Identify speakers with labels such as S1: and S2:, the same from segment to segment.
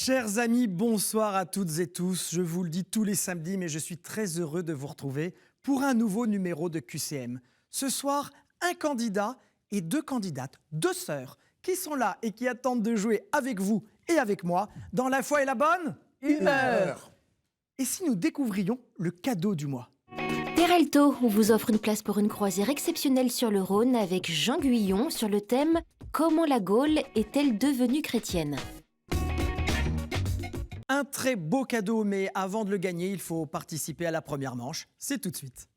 S1: Chers amis, bonsoir à toutes et tous. Je vous le dis tous les samedis, mais je suis très heureux de vous retrouver pour un nouveau numéro de QCM. Ce soir, un candidat et deux candidates, deux sœurs, qui sont là et qui attendent de jouer avec vous et avec moi dans La foi et la bonne humeur. Et si nous découvrions le cadeau du mois?
S2: Peralto, on vous offre une place pour une croisière exceptionnelle sur le Rhône avec Jean Guyon sur le thème « Comment la Gaule est-elle devenue chrétienne ?»
S1: Un très beau cadeau, mais avant de le gagner, il faut participer à la première manche. C'est tout de suite.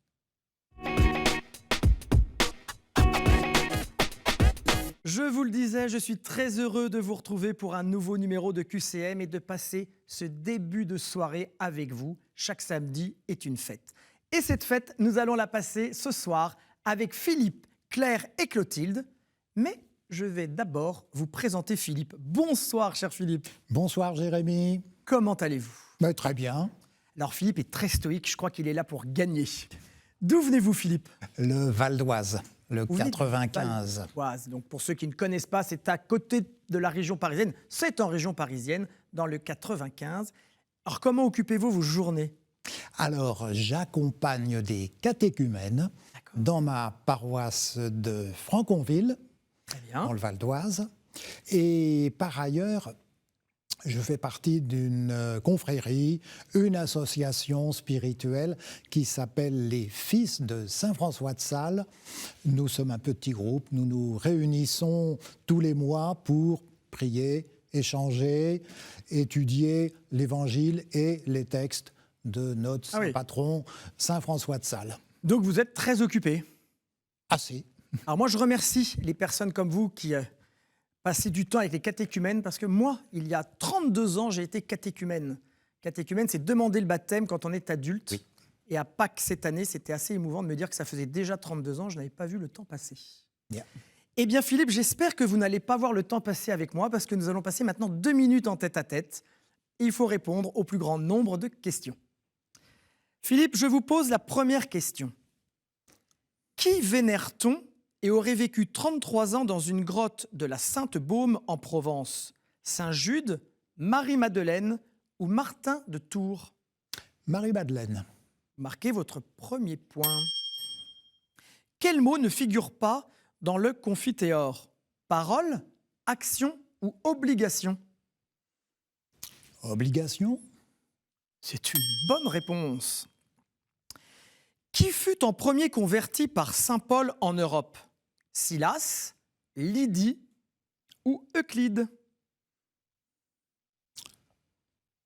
S1: Je vous le disais, je suis très heureux de vous retrouver pour un nouveau numéro de QCM et de passer ce début de soirée avec vous. Chaque samedi est une fête. Et cette fête, nous allons la passer ce soir avec Philippe, Claire et Clotilde. Mais je vais d'abord vous présenter Philippe. Bonsoir, cher Philippe.
S3: Bonsoir, Jérémy.
S1: Comment allez-vous?
S3: Très bien.
S1: Alors, Philippe est très stoïque. Je crois qu'il est là pour gagner. D'où venez-vous, Philippe?
S3: Le Val d'Oise, le
S1: Vous venez du
S3: 95.
S1: Val d'Oise. Donc, pour ceux qui ne connaissent pas, c'est à côté de la région parisienne. C'est en région parisienne, dans le 95. Alors, comment occupez-vous vos journées?
S3: Alors, j'accompagne des catéchumènes dans ma paroisse de Franconville,
S1: Très bien.
S3: dans le Val d'Oise. Et par ailleurs, je fais partie d'une confrérie, une association spirituelle qui s'appelle les Fils de Saint-François de Sales. Nous sommes un petit groupe, nous nous réunissons tous les mois pour prier, échanger, étudier l'Évangile et les textes de notre saint patron, Saint-François de Sales.
S1: Donc, vous êtes très occupé.
S3: Assez.
S1: Alors, moi, je remercie les personnes comme vous qui passaient du temps avec les catéchumènes parce que moi, il y a 32 ans, j'ai été catéchumène. Catéchumène, c'est demander le baptême quand on est adulte.
S3: Oui.
S1: Et à Pâques cette année, c'était assez émouvant de me dire que ça faisait déjà 32 ans, je n'avais pas vu le temps passer.
S3: Bien.
S1: Eh bien, Philippe, j'espère que vous n'allez pas voir le temps passer avec moi parce que nous allons passer maintenant 2 minutes en tête-à-tête. Il faut répondre au plus grand nombre de questions. Philippe, je vous pose la première question. Qui vénère-t-on et aurait vécu 33 ans dans une grotte de la Sainte-Baume en Provence? Saint-Jude, Marie-Madeleine ou Martin de Tours?
S3: Marie-Madeleine.
S1: Marquez votre premier point. Quel mot ne figure pas dans le Confiteor? Parole, action ou obligation?
S3: Obligation.
S1: C'est une bonne réponse. Qui fut en premier converti par saint Paul en Europe? Silas, Lydie ou Euclide?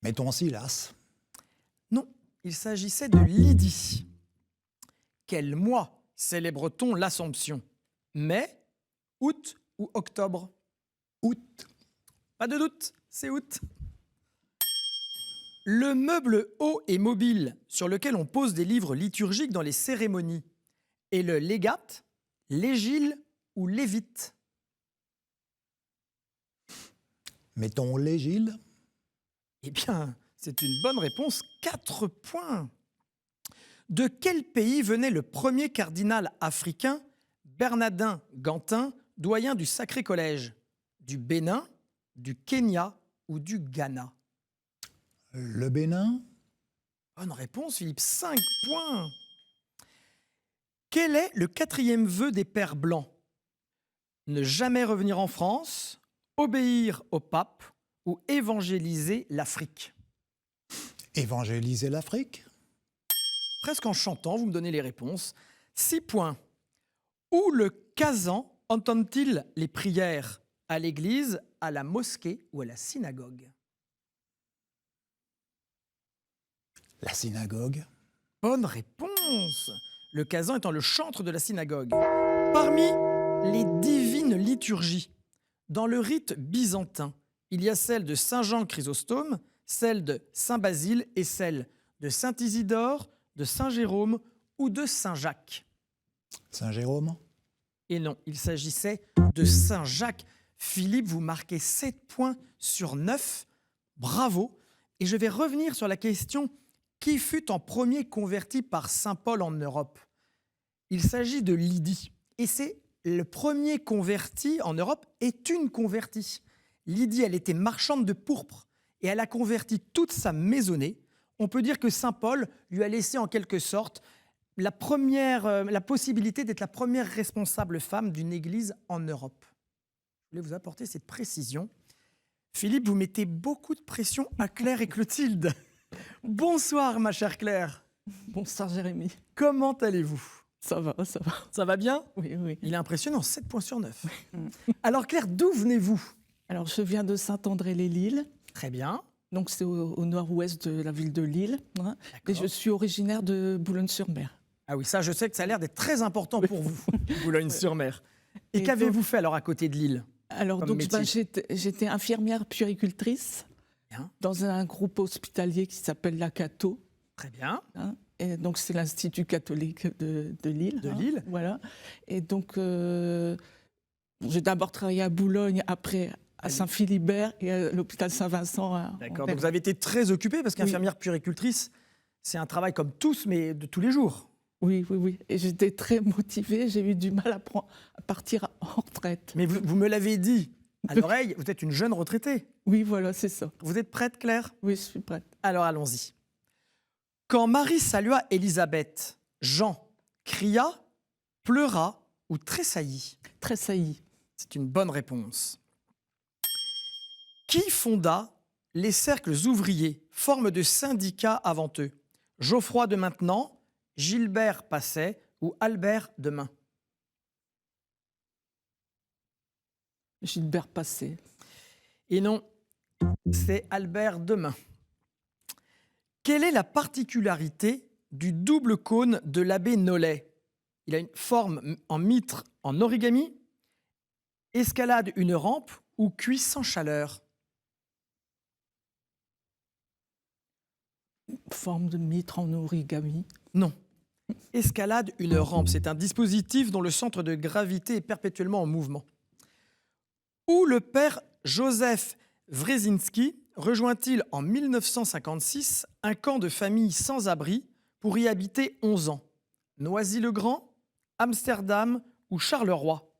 S3: Mettons Silas.
S1: Non, il s'agissait de Lydie. Quel mois célèbre-t-on l'Assomption? Mai, août ou octobre?
S3: Août.
S1: Pas de doute, c'est août. Le meuble haut et mobile sur lequel on pose des livres liturgiques dans les cérémonies est le légate, l'égile ou lévite?
S3: Mettons l'égile.
S1: Eh bien, c'est une bonne réponse, 4 points. De quel pays venait le premier cardinal africain, Bernardin Gantin, doyen du Sacré Collège? Du Bénin, du Kenya ou du Ghana?
S3: Le Bénin.
S1: Bonne réponse, Philippe, 5 points. Quel est le 4e vœu des Pères Blancs? Ne jamais revenir en France, obéir au pape ou évangéliser l'Afrique?
S3: Évangéliser l'Afrique.
S1: Presque en chantant, vous me donnez les réponses. 6 points. Où le Kazan entend-il les prières? À l'église, à la mosquée ou à la synagogue?
S3: La synagogue.
S1: Bonne réponse. Le Kazan étant le chantre de la synagogue. Parmi les divines liturgies, dans le rite byzantin, il y a celle de Saint Jean Chrysostome, celle de Saint Basile et celle de Saint Isidore, de Saint Jérôme ou de Saint Jacques.
S3: Saint Jérôme.
S1: Et non, il s'agissait de Saint Jacques. Philippe, vous marquez 7 points sur 9. Bravo. Et je vais revenir sur la question qui fut en premier converti par saint Paul en Europe. Il s'agit de Lydie. Et c'est le premier converti en Europe est une convertie. Lydie, elle était marchande de pourpre. et elle a converti toute sa maisonnée. On peut dire que saint Paul lui a laissé en quelque sorte la possibilité d'être la première responsable femme d'une église en Europe. Je voulais vous apporter cette précision. Philippe, vous mettez beaucoup de pression à Claire et Clotilde. Bonsoir, ma chère Claire.
S4: Bonsoir Jérémy.
S1: Comment allez-vous?
S4: Ça va, ça va.
S1: Ça va bien?
S4: Oui, oui.
S1: Il est impressionnant, 7 points sur 9. Alors Claire, d'où venez-vous?
S4: Alors, je viens de Saint-André-les-Lilles.
S1: Très bien.
S4: Donc, c'est au nord-ouest de la ville de Lille. Hein, et
S1: D'accord.
S4: je suis originaire de Boulogne-sur-Mer.
S1: Ah oui, ça, je sais que ça a l'air d'être très important pour vous, Boulogne-sur-Mer. Et
S4: Et
S1: qu'avez-vous
S4: donc-
S1: fait alors à côté de Lille?
S4: Alors,
S1: Comme
S4: donc,
S1: métier.
S4: j'étais infirmière puéricultrice
S1: Bien.
S4: dans un groupe hospitalier qui s'appelle l'Acato.
S1: Très bien.
S4: Hein, et donc, c'est l'Institut catholique de Lille.
S1: De
S4: hein,
S1: Lille.
S4: Voilà. Et donc, j'ai d'abord travaillé à Boulogne, après à Saint-Philibert et à l'hôpital Saint-Vincent.
S1: D'accord. Donc vous avez été très occupée parce qu'infirmière puéricultrice, c'est un travail comme tous, mais de tous les jours.
S4: Oui, oui, oui. Et j'étais très motivée. J'ai eu du mal à partir en retraite.
S1: Mais vous me l'avez dit à l'oreille, vous êtes une jeune retraitée.
S4: Oui, voilà, c'est ça.
S1: Vous êtes prête, Claire?
S4: Oui, je suis prête.
S1: Alors allons-y. Quand Marie salua Élisabeth, Jean cria, pleura ou tressaillit?
S4: Tressaillie.
S1: C'est une bonne réponse. Qui fonda les cercles ouvriers, forme de syndicats avant eux? Geoffroy de Maintenon, Gilbert Passet ou Albert de Main?
S4: Gilbert Passet.
S1: Et non, c'est Albert de Main. Quelle est la particularité du double cône de l'abbé Nollet? Il a une forme en mitre en origami, escalade une rampe ou cuit sans chaleur?
S4: Forme de mitre en origami.
S1: Non. Escalade une rampe, c'est un dispositif dont le centre de gravité est perpétuellement en mouvement. Où le père Joseph Wresinski rejoint-il en 1956 un camp de famille sans abri pour y habiter 11 ans? Noisy-le-Grand, Amsterdam ou Charleroi?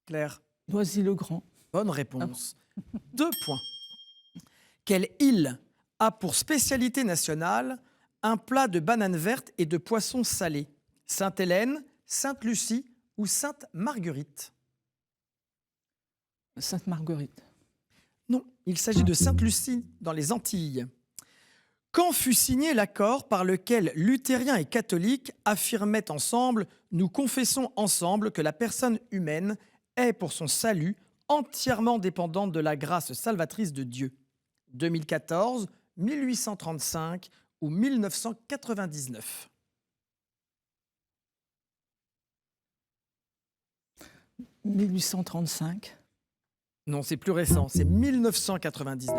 S1: Claire,
S4: Noisy-le-Grand.
S1: bonne réponse. 2 points. Quelle île a pour spécialité nationale un plat de bananes vertes et de poissons salés? Sainte-Hélène, Sainte-Lucie ou Sainte-Marguerite?
S4: Sainte-Marguerite.
S1: Non, il s'agit de Sainte-Lucie dans les Antilles. Quand fut signé l'accord par lequel luthériens et catholiques affirmaient ensemble « Nous confessons ensemble que la personne humaine est pour son salut entièrement dépendante de la grâce salvatrice de Dieu » 2014, 1835 ou 1999?
S4: « 1835 ».
S1: Non, c'est plus récent, c'est 1999.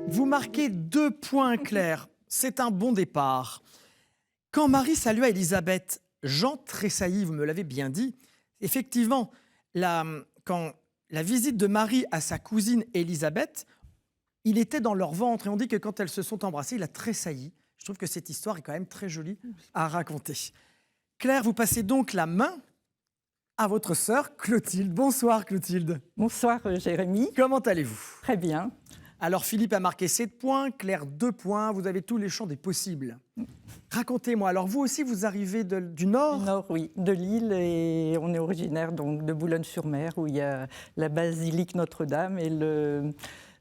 S1: Vous marquez 2 points, Claire. C'est un bon départ. Quand Marie salua Élisabeth, Jean tressaillit, vous me l'avez bien dit. Effectivement, quand la visite de Marie à sa cousine Élisabeth, il était dans leur ventre et on dit que quand elles se sont embrassées, il a tressailli. Je trouve que cette histoire est quand même très jolie à raconter. Claire, vous passez donc la main à votre sœur Clotilde. Bonsoir Clotilde.
S5: Bonsoir Jérémy,
S1: Comment allez-vous?
S5: très bien.
S1: Alors Philippe a marqué 7 points, Claire 2 points, vous avez tous les champs des possibles. Racontez-moi, alors vous aussi vous arrivez du Nord?
S5: Nord, oui, de Lille et on est originaire donc de Boulogne-sur-Mer où il y a la basilique Notre-Dame et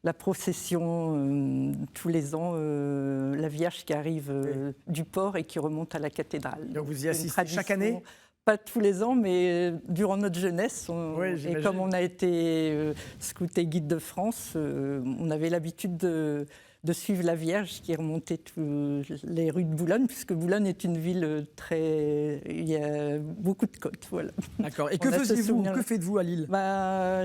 S5: la procession tous les ans, la Vierge qui arrive du port et qui remonte à la cathédrale.
S1: Donc vous y
S5: C'est une
S1: assistez
S5: tradition,
S1: chaque année?
S5: Pas tous les ans, mais durant notre jeunesse.
S1: Oui,
S5: Et
S1: j'imagine.
S5: comme on a été scout et guide de France, on avait l'habitude de suivre la Vierge qui remontait tous les rues de Boulogne, puisque Boulogne est une ville très... Il y a beaucoup de côtes, voilà.
S1: D'accord. Et
S5: On a ce
S1: faisiez-vous?
S5: souvenir-là.
S1: Que faites-vous à Lille?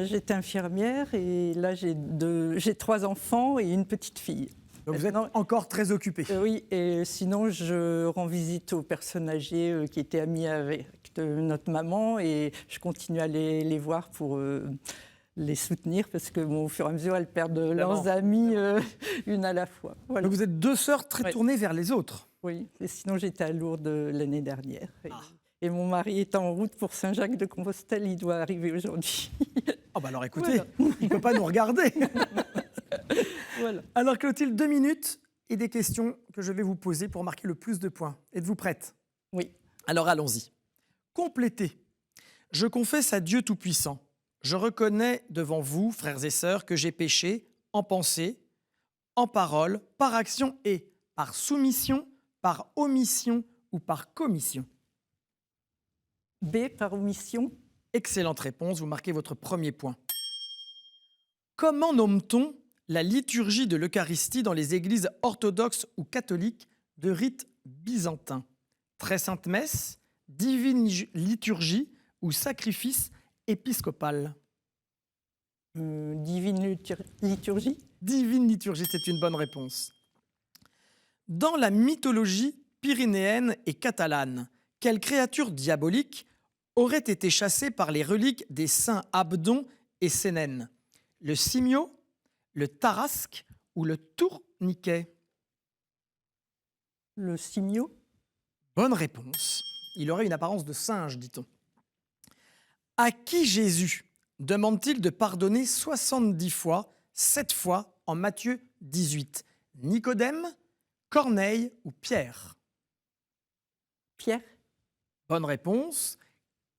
S5: J'étais infirmière et là j'ai 3 enfants et une petite fille.
S1: Donc vous êtes
S5: Maintenant,
S1: encore très occupé.
S5: oui, et sinon je rends visite aux personnes âgées qui étaient amies avec notre maman et je continue à les voir pour les soutenir parce que au fur et à mesure elles perdent leurs amis une à la fois. Voilà.
S1: Donc vous êtes 2 sœurs très
S5: Ouais.
S1: tournées vers les autres.
S5: Oui, et sinon j'étais à Lourdes l'année dernière. Et mon mari est en route pour Saint-Jacques-de-Compostelle, il doit arriver aujourd'hui.
S1: Oh bah alors écoutez, il ne peut pas nous regarder.
S5: Voilà.
S1: Alors Clotilde, 2 minutes et des questions que je vais vous poser pour marquer le plus de points. Êtes-vous prête?
S5: Oui.
S1: Alors allons-y. Complétez. Je confesse à Dieu Tout-Puissant. Je reconnais devant vous, frères et sœurs, que j'ai péché en pensée, en parole, par action et par soumission, par omission ou par commission.
S5: B, par omission.
S1: Excellente réponse, vous marquez votre premier point. Comment nomme-t-on la liturgie de l'Eucharistie dans les églises orthodoxes ou catholiques de rite byzantin? Très sainte messe, divine liturgie ou sacrifice épiscopal?
S5: Divine liturgie.
S1: Divine liturgie, c'est une bonne réponse. Dans la mythologie pyrénéenne et catalane, quelle créature diabolique aurait été chassée par les reliques des saints Abdon et Sénène? Le simio, le tarasque ou le tourniquet?
S5: Le simio.
S1: Bonne réponse. Il aurait une apparence de singe, dit-on. À qui Jésus demande-t-il de pardonner 70 fois, 7 fois en Matthieu 18? Nicodème, Corneille ou Pierre?
S5: Pierre.
S1: Bonne réponse.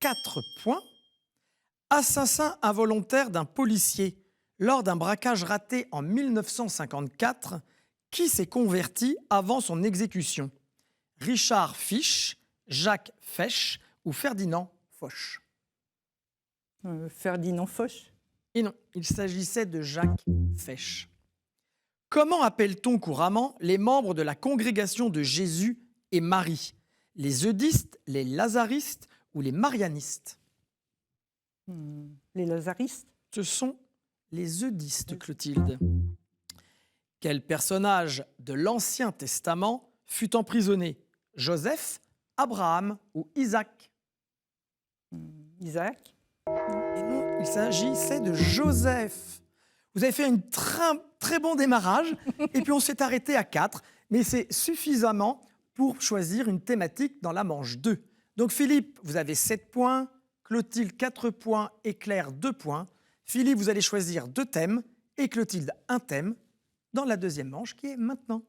S1: 4 points. Assassin involontaire d'un policier lors d'un braquage raté en 1954, qui s'est converti avant son exécution? Richard Fiche, Jacques Fesch ou Ferdinand Foch?
S5: Ferdinand Foch.
S1: Et non, il s'agissait de Jacques Fesch. Comment appelle-t-on couramment les membres de la congrégation de Jésus et Marie? Les eudistes, les lazaristes ou les marianistes?
S5: Les lazaristes.
S1: Ce sont les eudistes, Clotilde. Quel personnage de l'Ancien Testament fut emprisonné? Joseph, Abraham ou Isaac?
S5: Isaac.
S1: Et non, il s'agissait de Joseph. Vous avez fait un très bon démarrage et puis on s'est arrêté à 4, mais c'est suffisamment pour choisir une thématique dans la manche 2. Donc Philippe, vous avez 7 points, Clotilde 4 points et Claire 2 points. Philippe, vous allez choisir 2 thèmes et Clotilde un thème dans la deuxième manche qui est maintenant.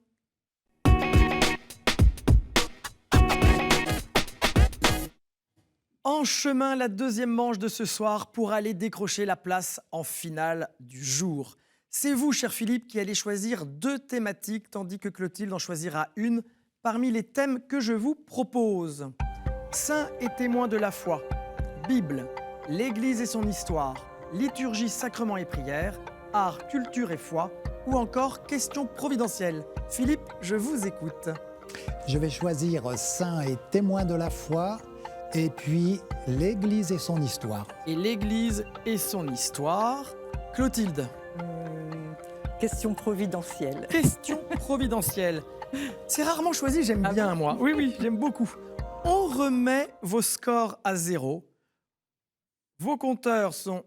S1: En chemin, la deuxième manche de ce soir pour aller décrocher la place en finale du jour. C'est vous, cher Philippe, qui allez choisir 2 thématiques, tandis que Clotilde en choisira une parmi les thèmes que je vous propose. Saints et témoins de la foi, Bible, l'Église et son histoire, liturgie, sacrements et prières, art, culture et foi, ou encore questions providentielles. Philippe, je vous écoute.
S3: Je vais choisir Saints et témoins de la foi, et puis l'Église et son histoire.
S1: Et l'Église et son histoire. Clotilde.
S5: Question providentielle.
S1: Question providentielle. C'est rarement choisi, j'aime bien, moi. Oui, oui, j'aime beaucoup. On remet vos scores à 0. Vos compteurs sont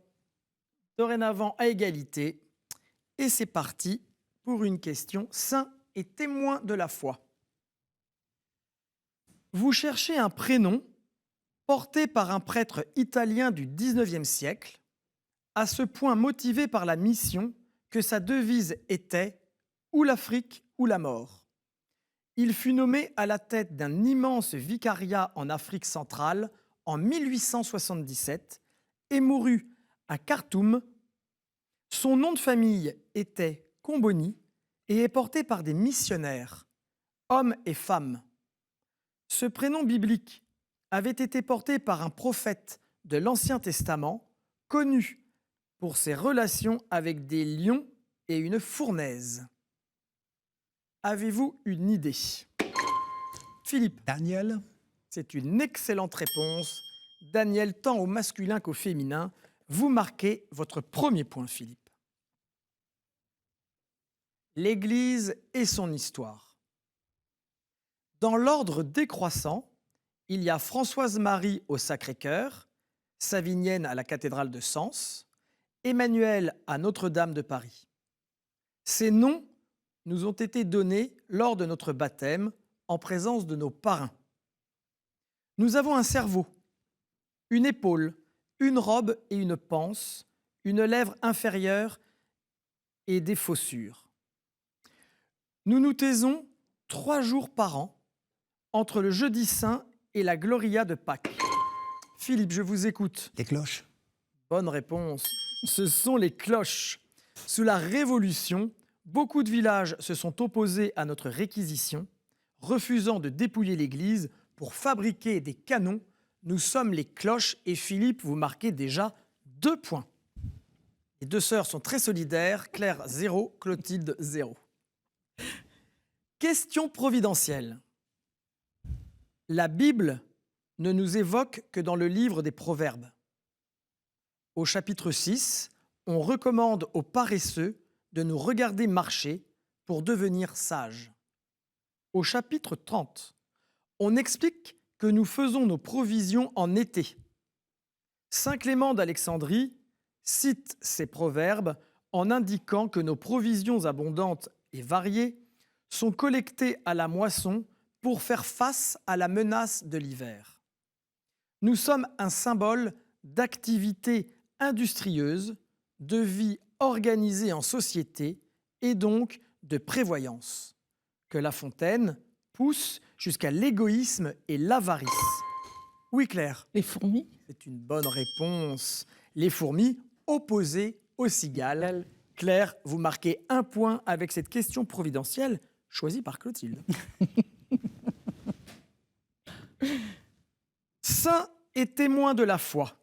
S1: dorénavant à égalité. Et c'est parti pour une question saint et témoin de la foi. Vous cherchez un prénom porté par un prêtre italien du XIXe siècle, à ce point motivé par la mission que sa devise était « ou l'Afrique ou la mort ». Il fut nommé à la tête d'un immense vicariat en Afrique centrale en 1877 et mourut à Khartoum. Son nom de famille était Comboni et est porté par des missionnaires, hommes et femmes. Ce prénom biblique avait été porté par un prophète de l'Ancien Testament, connu pour ses relations avec des lions et une fournaise. Avez-vous une idée? Philippe.
S3: Daniel?
S1: C'est une excellente réponse. Daniel, tant au masculin qu'au féminin. Vous marquez votre premier point, Philippe. L'Église et son histoire. Dans l'ordre décroissant, il y a Françoise-Marie au Sacré-Cœur, Savinienne à la cathédrale de Sens, Emmanuel à Notre-Dame de Paris. Ces noms nous ont été donnés lors de notre baptême en présence de nos parrains. Nous avons un cerveau, une épaule, une robe et une panse, une lèvre inférieure et des fossures. Nous nous taisons 3 jours par an entre le jeudi saint et la Gloria de Pâques. Philippe, je vous écoute.
S3: Les cloches.
S1: Bonne réponse. Ce sont les cloches. Sous la Révolution, beaucoup de villages se sont opposés à notre réquisition, refusant de dépouiller l'église pour fabriquer des canons. Nous sommes les cloches et Philippe, vous marquez déjà 2 points. Les 2 sœurs sont très solidaires. Claire, 0, Clotilde, 0. Question providentielle. La Bible ne nous évoque que dans le livre des Proverbes. Au chapitre 6, on recommande aux paresseux de nous regarder marcher pour devenir sages. Au chapitre 30, on explique que nous faisons nos provisions en été. Saint Clément d'Alexandrie cite ces proverbes en indiquant que nos provisions abondantes et variées sont collectées à la moisson pour faire face à la menace de l'hiver. Nous sommes un symbole d'activité industrieuse, de vie organisée en société et donc de prévoyance. Que La Fontaine pousse jusqu'à l'égoïsme et l'avarice. Oui, Claire.
S4: Les fourmis?
S1: C'est une bonne réponse. Les fourmis opposées aux cigales. Claire, vous marquez 1 point avec cette question providentielle choisie par Clotilde. Saint et témoin de la foi.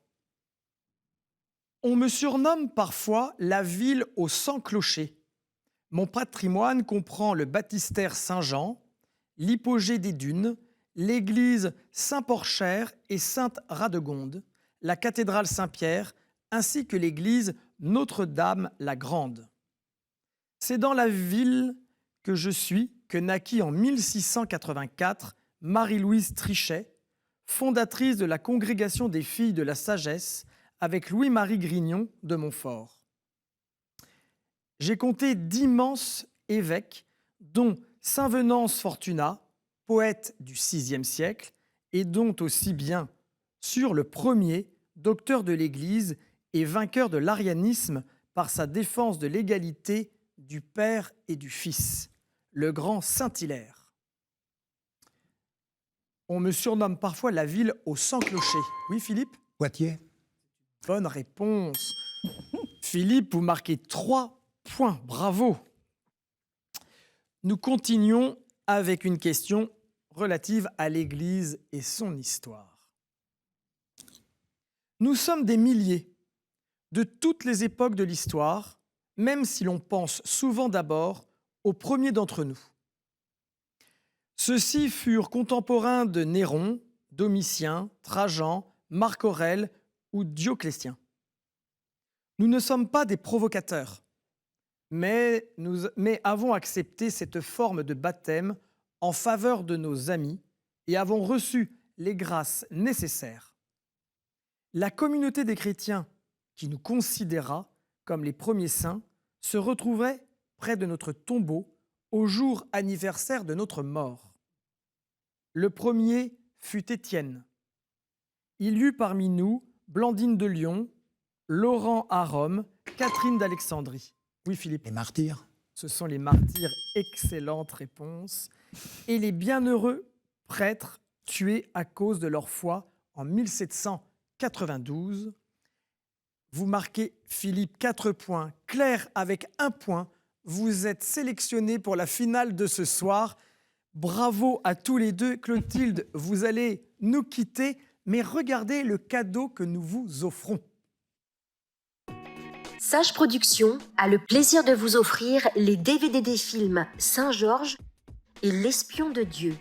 S1: On me surnomme parfois la ville aux 100 clochers. Mon patrimoine comprend le baptistère Saint-Jean, l'hypogée des Dunes, l'église Saint-Porcher et Sainte-Radegonde, la cathédrale Saint-Pierre, ainsi que l'église Notre-Dame-la-Grande. C'est dans la ville que je suis que naquit en 1684 Marie-Louise Trichet, fondatrice de la Congrégation des Filles de la Sagesse, avec Louis-Marie Grignon de Montfort. J'ai compté d'immenses évêques, dont Saint Venance Fortunat, poète du VIe siècle, et dont aussi bien sur le premier, docteur de l'Église et vainqueur de l'arianisme par sa défense de l'égalité du Père et du Fils, le grand Saint-Hilaire. On me surnomme parfois la ville aux 100 clochers. Oui, Philippe?
S3: Poitiers.
S1: Bonne réponse. Philippe, vous marquez 3 points. Bravo. Nous continuons avec une question relative à l'Église et son histoire. Nous sommes des milliers de toutes les époques de l'histoire, même si l'on pense souvent d'abord aux premiers d'entre nous. Ceux-ci furent contemporains de Néron, Domitien, Trajan, Marc Aurèle ou Dioclétien. Nous ne sommes pas des provocateurs, mais avons accepté cette forme de baptême en faveur de nos amis et avons reçu les grâces nécessaires. La communauté des chrétiens, qui nous considéra comme les premiers saints, se retrouverait près de notre tombeau au jour anniversaire de notre mort. Le premier fut Étienne. Il y eut parmi nous Blandine de Lyon, Laurent à Rome, Catherine d'Alexandrie. Oui, Philippe.
S3: Les martyrs.
S1: Ce sont les martyrs. Excellente réponse. Et les bienheureux prêtres tués à cause de leur foi en 1792. Vous marquez, Philippe, 4 points. Claire avec 1 point. Vous êtes sélectionné pour la finale de ce soir. Bravo à tous les deux. Clotilde, vous allez nous quitter, mais regardez le cadeau que nous vous offrons.
S2: Sage Productions a le plaisir de vous offrir les DVD des films Saint-Georges et L'Espion de Dieu.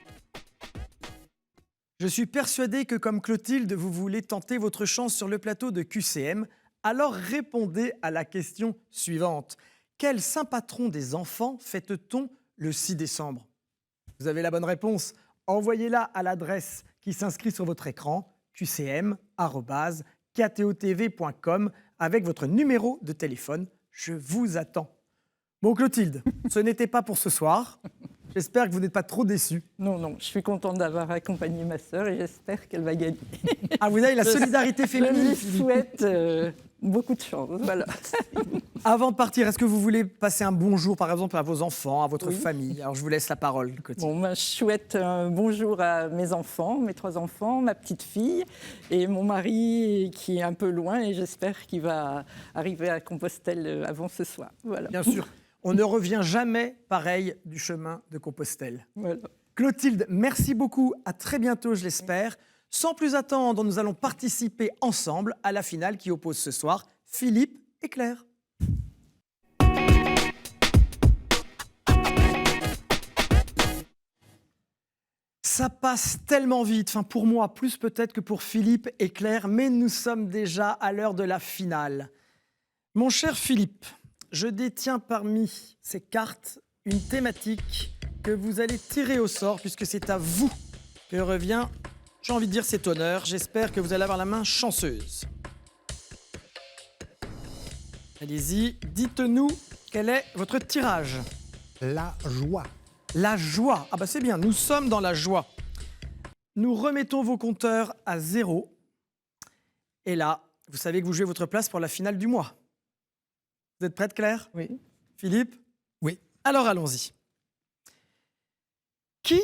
S1: Je suis persuadé que, comme Clotilde, vous voulez tenter votre chance sur le plateau de QCM. Alors répondez à la question suivante. Quel saint patron des enfants fête-t-on le 6 décembre? Vous avez la bonne réponse. Envoyez-la à l'adresse qui s'inscrit sur votre écran, qcm@ktotv.com, avec votre numéro de téléphone. Je vous attends. Bon, Clotilde, ce n'était pas pour ce soir. J'espère que vous n'êtes pas trop déçus.
S5: Non, je suis contente d'avoir accompagné ma sœur et j'espère qu'elle va gagner.
S1: Ah, vous avez la solidarité
S5: Je
S1: féminine.
S5: lui
S1: Philippe.
S5: souhaite beaucoup de chance. Voilà.
S1: Avant de partir, est-ce que vous voulez passer un bonjour, par exemple, à vos enfants, à votre
S5: Oui.
S1: famille? Alors, je vous laisse la parole, Coty.
S5: Bon, je souhaite un bonjour à mes enfants, mes 3 enfants, ma petite fille et mon mari qui est un peu loin et j'espère qu'il va arriver à Compostelle avant ce soir. Voilà.
S1: Bien sûr, on ne revient jamais pareil du chemin de Compostelle.
S5: Voilà.
S1: Clotilde, merci beaucoup. À très bientôt, je l'espère. Sans plus attendre, nous allons participer ensemble à la finale qui oppose ce soir Philippe et Claire. Ça passe tellement vite, enfin pour moi, plus peut-être que pour Philippe et Claire, mais nous sommes déjà à l'heure de la finale. Mon cher Philippe, je détiens parmi ces cartes une thématique que vous allez tirer au sort puisque c'est à vous que revient, j'ai envie de dire, cet honneur. J'espère que vous allez avoir la main chanceuse. Allez-y, dites-nous quel est votre tirage.
S3: La joie.
S1: La joie. Ah bah c'est bien, nous sommes dans la joie. Nous remettons vos compteurs à 0. Et là, vous savez que vous jouez votre place pour la finale du mois. Vous êtes prête, Claire?
S5: Oui.
S1: Philippe?
S3: Oui.
S1: Alors allons-y. Qui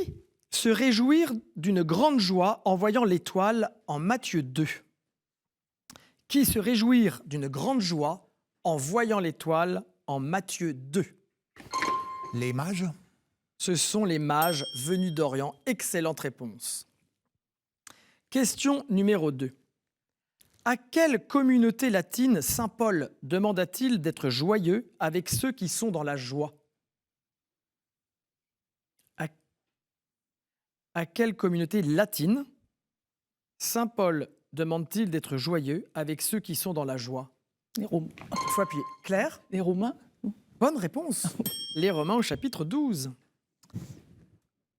S1: se réjouir d'une grande joie en voyant l'étoile en Matthieu 2? Qui se réjouir d'une grande joie en voyant l'étoile en Matthieu 2?
S3: Les mages.
S1: Ce sont les mages venus d'Orient. Excellente réponse. Question numéro 2. À quelle communauté latine saint Paul demanda-t-il d'être joyeux avec ceux qui sont dans la joie? À quelle communauté latine saint Paul demande-t-il d'être joyeux avec ceux qui sont dans la joie?
S4: Les Romains.
S1: Il faut appuyer. Claire?
S4: Les Romains.
S1: Bonne réponse. Les Romains au chapitre 12.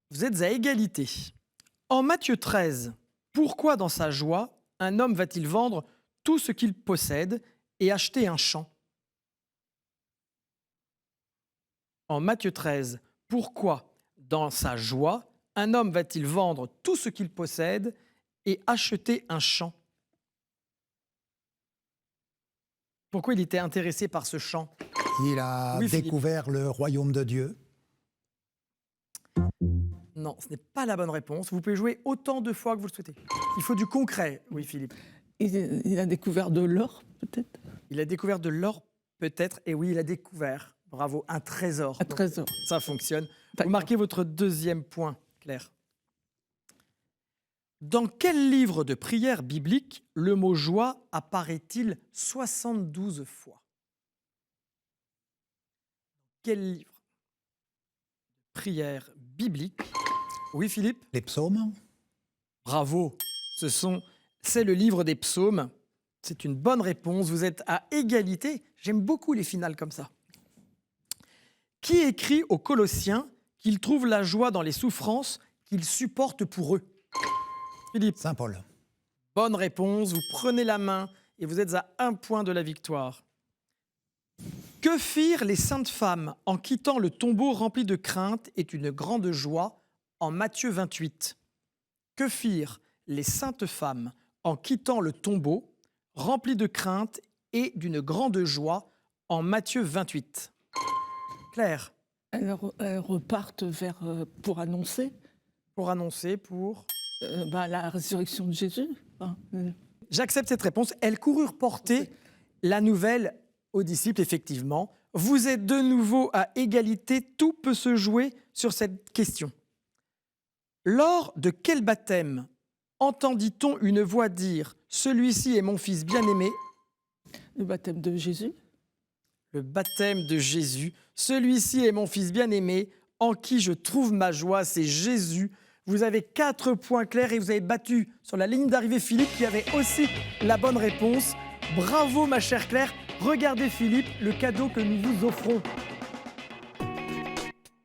S1: Vous êtes à égalité. En Matthieu 13, pourquoi dans sa joie, un homme va-t-il vendre tout ce qu'il possède et acheter un champ? En Matthieu 13, pourquoi dans sa joie, un homme va-t-il vendre tout ce qu'il possède et acheter un champ? Pourquoi il était intéressé par ce champ?
S3: Il a
S1: Oui, Philippe.
S3: découvert le royaume de Dieu.
S1: Non, ce n'est pas la bonne réponse. Vous pouvez jouer autant de fois que vous le souhaitez. Il faut du concret, oui Philippe.
S4: Il a découvert de l'or, peut-être.
S1: Il a découvert de l'or, peut-être, et oui, il a découvert, bravo, un trésor.
S4: Un
S1: Donc,
S4: trésor.
S1: ça fonctionne. Vous
S4: D'accord.
S1: marquez votre deuxième point, Claire. Dans quel livre de prière biblique le mot joie apparaît-il 72 fois? Quel livre de prière biblique? Oui, Philippe?
S3: Les psaumes.
S1: Bravo. C'est le livre des psaumes. C'est une bonne réponse. Vous êtes à égalité. J'aime beaucoup les finales comme ça. Qui écrit aux Colossiens qu'il trouve la joie dans les souffrances qu'il supporte pour eux? Philippe.
S3: Saint Paul.
S1: Bonne réponse. Vous prenez la main et vous êtes à 1 point de la victoire. Que firent les saintes femmes en quittant le tombeau rempli de crainte et une grande joie en Matthieu 28? Que firent les saintes femmes en quittant le tombeau rempli de crainte et d'une grande joie en Matthieu 28? Claire?
S4: Elles repartent vers, pour annoncer
S1: Pour annoncer, pour...
S4: la résurrection de Jésus. Enfin,
S1: J'accepte cette réponse. Elles coururent porter la nouvelle aux disciples, effectivement. Vous êtes de nouveau à égalité. Tout peut se jouer sur cette question. Lors de quel baptême entendit-on une voix dire « Celui-ci est mon fils bien-aimé »
S4: le baptême de Jésus.
S1: Le baptême de Jésus. « Celui-ci est mon fils bien-aimé, en qui je trouve ma joie », c'est Jésus. Vous avez 4 points clairs et vous avez battu sur la ligne d'arrivée Philippe qui avait aussi la bonne réponse. Bravo ma chère Claire. Regardez Philippe, le cadeau que nous vous offrons.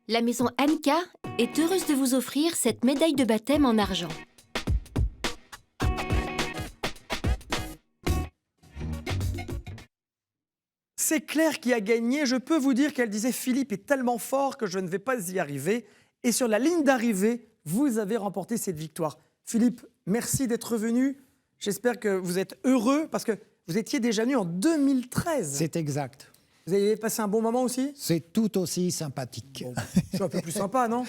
S2: La maison Anka est heureuse de vous offrir cette médaille de baptême en argent.
S1: C'est Claire qui a gagné. Je peux vous dire qu'elle disait « Philippe est tellement fort que je ne vais pas y arriver ». Et sur la ligne d'arrivée, vous avez remporté cette victoire. Philippe, merci d'être venu. J'espère que vous êtes heureux parce que vous étiez déjà venu en 2013.
S3: C'est exact.
S1: Vous avez passé un bon moment aussi?
S3: C'est tout aussi sympathique.
S1: Bon, c'est un peu plus sympa, non?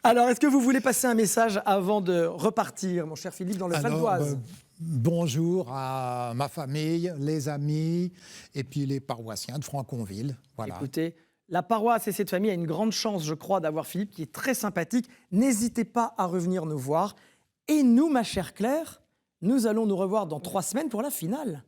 S1: Alors, est-ce que vous voulez passer un message avant de repartir, mon cher Philippe, dans le Val d'Oise?
S3: Bonjour à ma famille, les amis et puis les paroissiens de Franconville. Voilà.
S1: Écoutez, la paroisse et cette famille a une grande chance, je crois, d'avoir Philippe qui est très sympathique. N'hésitez pas à revenir nous voir. Et nous, ma chère Claire, nous allons nous revoir dans 3 semaines pour la finale.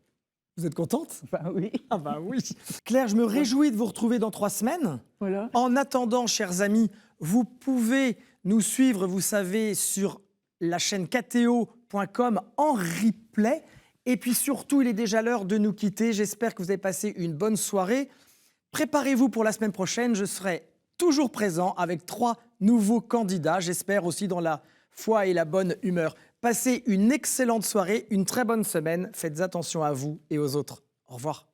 S1: Vous êtes contente?
S5: Ben oui.
S1: Ah bah oui. Claire, je me réjouis de vous retrouver dans 3 semaines.
S5: Voilà.
S1: En attendant, chers amis, vous pouvez nous suivre, vous savez, sur la chaîne KTO.com en replay. Et puis surtout, il est déjà l'heure de nous quitter. J'espère que vous avez passé une bonne soirée. Préparez-vous pour la semaine prochaine. Je serai toujours présent avec 3 nouveaux candidats. J'espère aussi dans la foi et la bonne humeur. Passez une excellente soirée, une très bonne semaine. Faites attention à vous et aux autres. Au revoir.